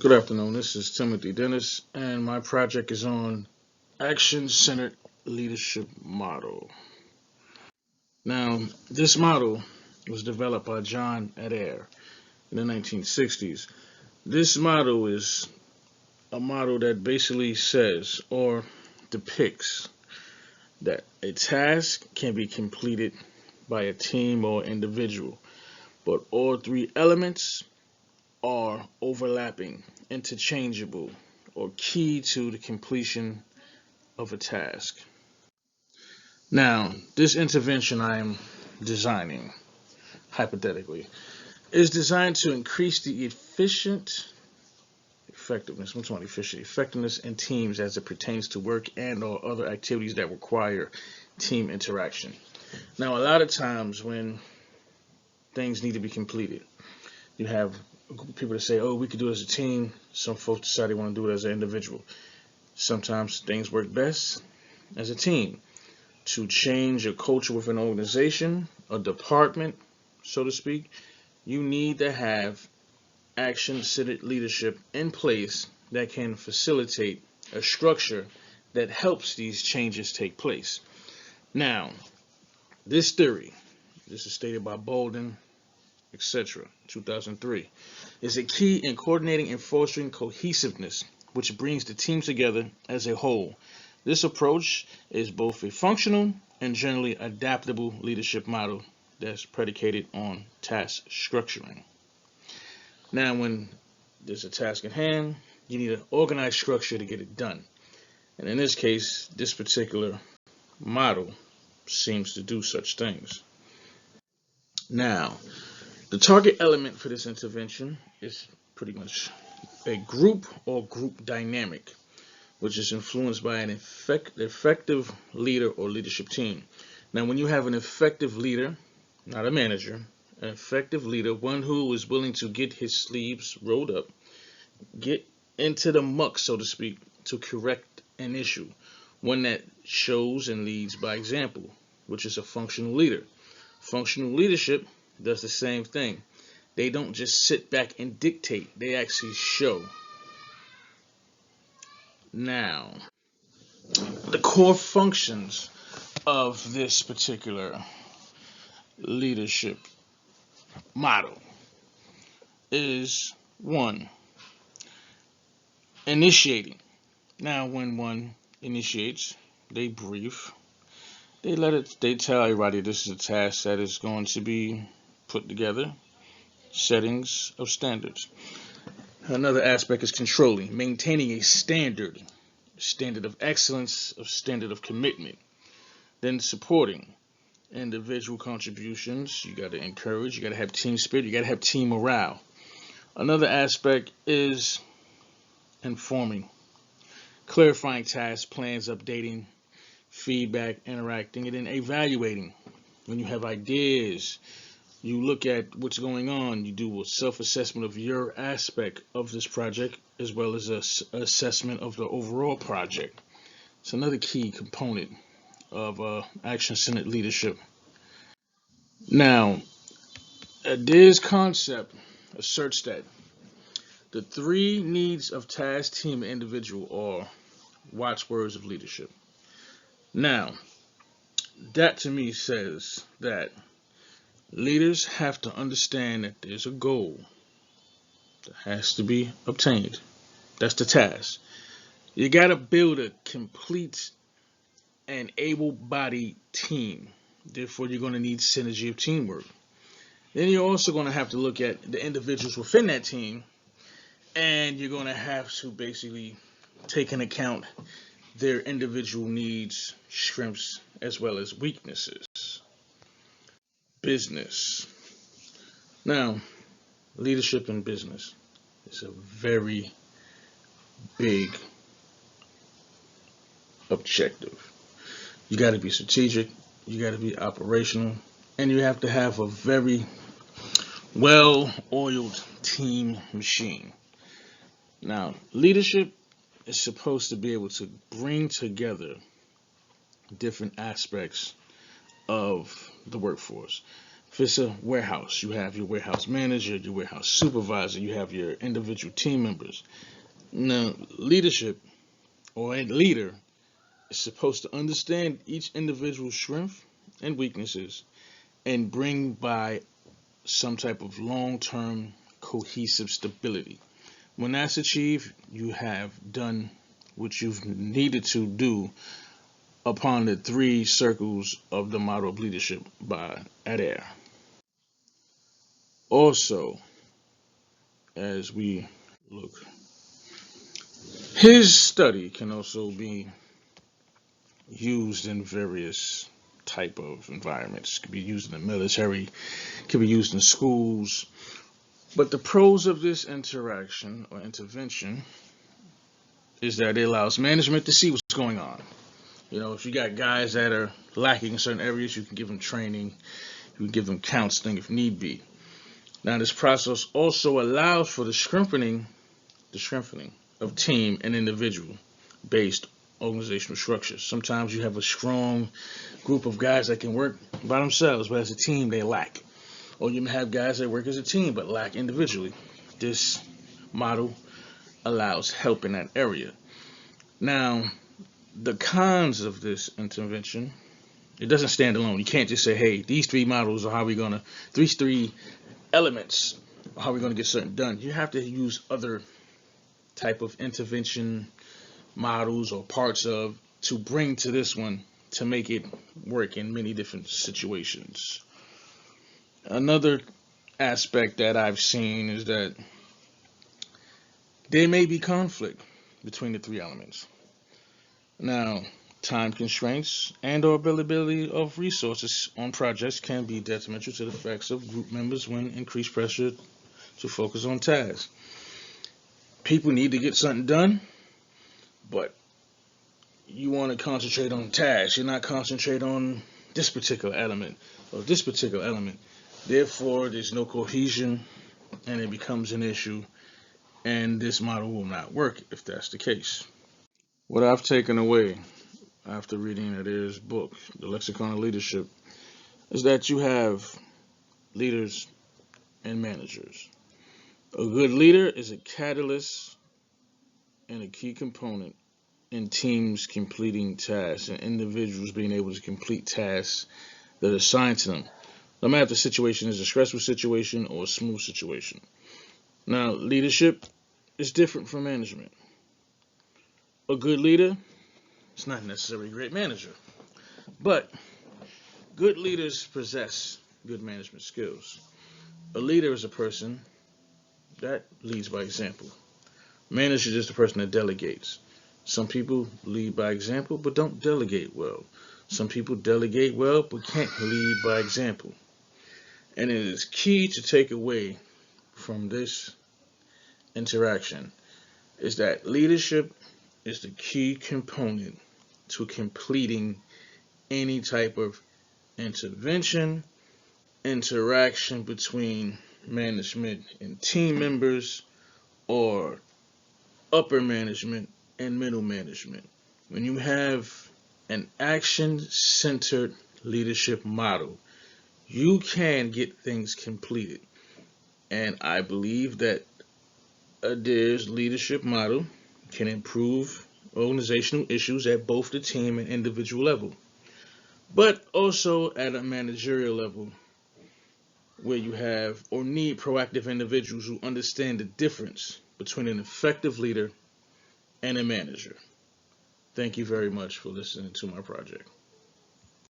Good afternoon. This is Timothy Dennis, and my project is on Action Centered Leadership Model. Now, this model was developed by John Adair in the 1960s. This model is a model that basically says or depicts that a task can be completed by a team or individual, but all three elements are overlapping, interchangeable, or key to the completion of a task. Now, this intervention I am designing, hypothetically, is designed to increase the effectiveness in teams as it pertains to work and or other activities that require team interaction. Now, a lot of times when things need to be completed, you have a group of people that say, oh, we could do it as a team. Some folks decide they want to do it as an individual. Sometimes things work best as a team. To change a culture within an organization, a department, so to speak, you need to have action-centered leadership in place that can facilitate a structure that helps these changes take place. Now, this theory, this is stated by Bolden, etc., 2003, is a key in coordinating and fostering cohesiveness, which brings the team together as a whole. This approach is both a functional and generally adaptable leadership model that's predicated on task structuring. Now, when there's a task at hand, you need an organized structure to get it done. And in this case, this particular model seems to do such things. Now, the target element for this intervention is pretty much a group or group dynamic, which is influenced by an effective leader or leadership team. Now, when you have an effective leader, not a manager, an effective leader, one who is willing to get his sleeves rolled up, get into the muck, so to speak, to correct an issue, one that shows and leads by example, which is a functional leader. Functional leadership does the same thing. They don't just sit back and dictate, they actually show. Now, the core functions of this particular leadership model is one, initiating. Now, when one initiates, they brief, they tell everybody this is a task that is going to be put together, settings of standards. Another aspect is controlling, maintaining a standard of excellence, a standard of commitment. Then supporting individual contributions. You got to encourage, you got to have team spirit, you got to have team morale. Another aspect is informing, clarifying tasks, plans, updating, feedback, interacting, and then evaluating. When you have ideas, you look at what's going on, you do a self-assessment of your aspect of this project as well as an assessment of the overall project. It's another key component of action-centered leadership. Now, Adair's concept asserts that the three needs of task, team, and individual are watchwords of leadership. Now, that to me says that leaders have to understand that there's a goal that has to be obtained. That's the task. You got to build a complete and able-bodied team. Therefore, you're going to need synergy of teamwork. Then you're also going to have to look at the individuals within that team, and you're going to have to basically take into account their individual needs, strengths, as well as weaknesses. Business. Now, leadership in business is a very big objective. You got to be strategic, you got to be operational, and you have to have a very well-oiled team machine. Now, leadership is supposed to be able to bring together different aspects of the workforce. If it's a warehouse, you have your warehouse manager, your warehouse supervisor, you have your individual team members. Now, leadership or a leader is supposed to understand each individual's strengths and weaknesses and bring by some type of long-term cohesive stability. When that's achieved, you have done what you've needed to do upon the three circles of the model of leadership by Adair. Also, as we look, his study can also be used in various type of environments. It could be used in the military, it could be used in schools. But the pros of this interaction or intervention is that it allows management to see what's going on. You know, if you got guys that are lacking in certain areas, you can give them training, you can give them counseling if need be. Now, this process also allows for the strengthening of team and individual based organizational structures. Sometimes you have a strong group of guys that can work by themselves, but as a team they lack. Or you may have guys that work as a team but lack individually. This model allows help in that area. Now, the cons of this intervention, it doesn't stand alone. You can't just say, hey, these three models are how we're gonna, these three elements are how we're gonna get something done. You have to use other type of intervention models or parts of to bring to this one to make it work in many different situations. Another aspect that I've seen is that there may be conflict between the three elements. Now, time constraints and or availability of resources on projects can be detrimental to the effects of group members when increased pressure to focus on tasks. People need to get something done, but you want to concentrate on tasks. You're not concentrate on this particular element or this particular element. Therefore, there's no cohesion and it becomes an issue, and this model will not work if that's the case. What I've taken away after reading Adair's book, The Lexicon of Leadership, is that you have leaders and managers. A good leader is a catalyst and a key component in teams completing tasks and individuals being able to complete tasks that are assigned to them, no matter if the situation is a stressful situation or a smooth situation. Now, leadership is different from management. A good leader is not necessarily a great manager, but good leaders possess good management skills. A leader is a person that leads by example. Manager is the person that delegates. Some people lead by example but don't delegate well. Some people delegate well but can't lead by example. And it is key to take away from this interaction is that leadership is the key component to completing any type of intervention, interaction between management and team members, or upper management and middle management. When you have an action-centered leadership model, you can get things completed. And I believe that Adair's leadership model can improve organizational issues at both the team and individual level, but also at a managerial level where you have or need proactive individuals who understand the difference between an effective leader and a manager. Thank you very much for listening to my project.